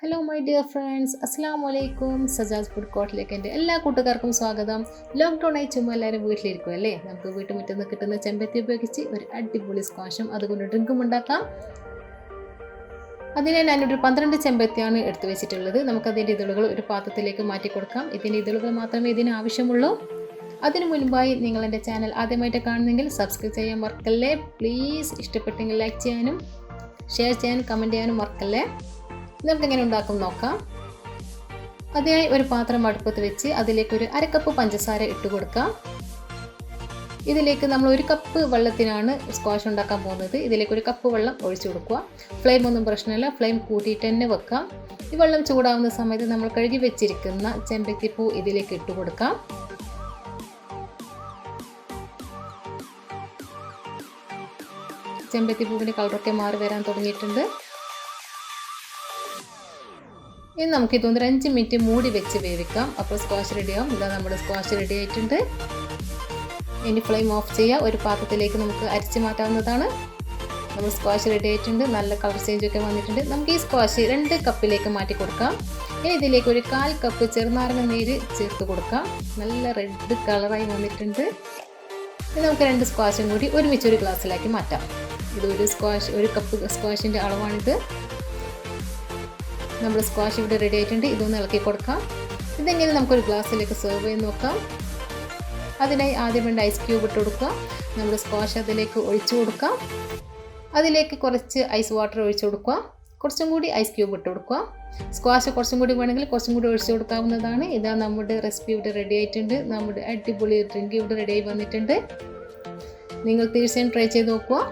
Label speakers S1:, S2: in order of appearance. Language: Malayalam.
S1: ഹലോ മൈ ഡിയർ ഫ്രണ്ട്സ്, അസ്സലാമു അലൈക്കും. സജാസ് ഫുഡ് കോർട്ടിലേക്ക് എൻ്റെ എല്ലാ കൂട്ടുകാർക്കും സ്വാഗതം. ലോക്ക്ഡൗൺ ആയി ചുമ്മാ എല്ലാവരും വീട്ടിലിരിക്കും അല്ലേ? നമുക്ക് വീട്ടുമുറ്റത്ത് നിന്ന് കിട്ടുന്ന ചെമ്പരത്തി ഉപയോഗിച്ച് ഒരു അടിപൊളി സ്ക്വാഷും അതുകൊണ്ട് ഡ്രിങ്കും ഉണ്ടാക്കാം. അതിനെ ഞാനൊരു 12 ചെമ്പരത്തിയാണ് എടുത്തു വെച്ചിട്ടുള്ളത്. നമുക്കതിൻ്റെ ഇതളുകൾ ഒരു പാത്രത്തിലേക്ക് മാറ്റി കൊടുക്കാം. ഇതിൻ്റെ ഇതളുകൾ മാത്രമേ ഇതിന് ആവശ്യമുള്ളൂ. അതിനു മുൻപായി നിങ്ങൾ എൻ്റെ ചാനൽ ആദ്യമായിട്ട് കാണുന്നെങ്കിൽ സബ്സ്ക്രൈബ് ചെയ്യാൻ മറക്കല്ലേ. പ്ലീസ് ഇഷ്ടപ്പെട്ടെങ്കിൽ ലൈക്ക് ചെയ്യാനും ഷെയർ ചെയ്യാനും കമൻറ്റ് ചെയ്യാനും മറക്കല്ലേ. നമുക്കെങ്ങനെ ഉണ്ടാക്കും നോക്കാം. അതിനായി ഒരു പാത്രം അടുപ്പത്ത് വെച്ച് അതിലേക്ക് ഒരു 1/2 കപ്പ് പഞ്ചസാര ഇട്ട് കൊടുക്കാം. ഇതിലേക്ക് നമ്മൾ 1 കപ്പ് വെള്ളത്തിനാണ് സ്ക്വാഷ് ഉണ്ടാക്കാൻ പോകുന്നത്. ഇതിലേക്ക് 1 കപ്പ് വെള്ളം ഒഴിച്ചു കൊടുക്കുക. ഫ്ലെയിം ഒന്നും പ്രശ്നമില്ല, ഫ്ലെയിം കൂട്ടിയിട്ട് തന്നെ വെക്കാം. ഈ വെള്ളം ചൂടാവുന്ന സമയത്ത് നമ്മൾ കഴുകി വെച്ചിരിക്കുന്ന ചെമ്പരത്തിപ്പൂ ഇതിലേക്ക് ഇട്ട് കൊടുക്കാം. ചെമ്പരത്തിപ്പൂവിൻ്റെ കളറൊക്കെ മാറി വരാൻ തുടങ്ങിയിട്ടുണ്ട്. ഇനി നമുക്കിതൊന്ന് 5 മിനിറ്റ് മൂടി വെച്ച് വേവിക്കാം. അപ്പോൾ സ്ക്വാഷ് റെഡിയാവും. ഇതാ നമ്മുടെ സ്ക്വാഷ് റെഡി ആയിട്ടുണ്ട്. ഇനി ഫ്ലെയിം ഓഫ് ചെയ്യുക. ഒരു പാത്രത്തിലേക്ക് നമുക്ക് അരിച്ച് മാറ്റാവുന്നതാണ്. നമ്മൾ സ്ക്വാഷ് റെഡി ആയിട്ടുണ്ട്. നല്ല കളർ ചേഞ്ചൊക്കെ വന്നിട്ടുണ്ട്. നമുക്ക് ഈ സ്ക്വാഷ് 2 കപ്പിലേക്ക് മാറ്റി കൊടുക്കാം. ഇനി ഇതിലേക്ക് ഒരു 1/4 കപ്പ് ചെറുനാരങ്ങ നീര് ചേർത്ത് കൊടുക്കാം. നല്ല റെഡ് കളറായി വന്നിട്ടുണ്ട്. ഇനി നമുക്ക് 2 സ്ക്വാഷും കൂടി ഒരുമിച്ച് ഒരു ഗ്ലാസ്സിലാക്കി മാറ്റാം. ഇത് ഒരു കപ്പ് സ്ക്വാഷിൻ്റെ അളവാണിത്. നമ്മുടെ സ്ക്വാഷ് ഇവിടെ റെഡി ആയിട്ടുണ്ട്. ഇതൊന്ന് ഇളക്കി കൊടുക്കാം. ഇതെങ്ങനെ നമുക്കൊരു ഗ്ലാസ്സിലേക്ക് സെർവ് ചെയ്ത് നോക്കാം. അതിനായി ആദ്യം 2 ഐസ് ക്യൂബ് ഇട്ട് കൊടുക്കുക. നമ്മുടെ സ്ക്വാഷ് അതിലേക്ക് ഒഴിച്ചു കൊടുക്കാം. അതിലേക്ക് കുറച്ച് ഐസ് വാട്ടർ ഒഴിച്ചു കൊടുക്കുക. കുറച്ചും കൂടി ഐസ് ക്യൂബ് ഇട്ട് കൊടുക്കുക. സ്ക്വാഷ് കുറച്ചും കൂടി വേണമെങ്കിൽ കുറച്ചും കൂടി ഒഴിച്ചു കൊടുക്കാവുന്നതാണ്. ഇതാ നമ്മുടെ റെസിപ്പി ഇവിടെ റെഡി ആയിട്ടുണ്ട്. നമ്മുടെ അടിപൊളി ഡ്രിങ്ക് ഇവിടെ റെഡി ആയി വന്നിട്ടുണ്ട്. നിങ്ങൾ തീർച്ചയായും ട്രൈ ചെയ്ത് നോക്കുക.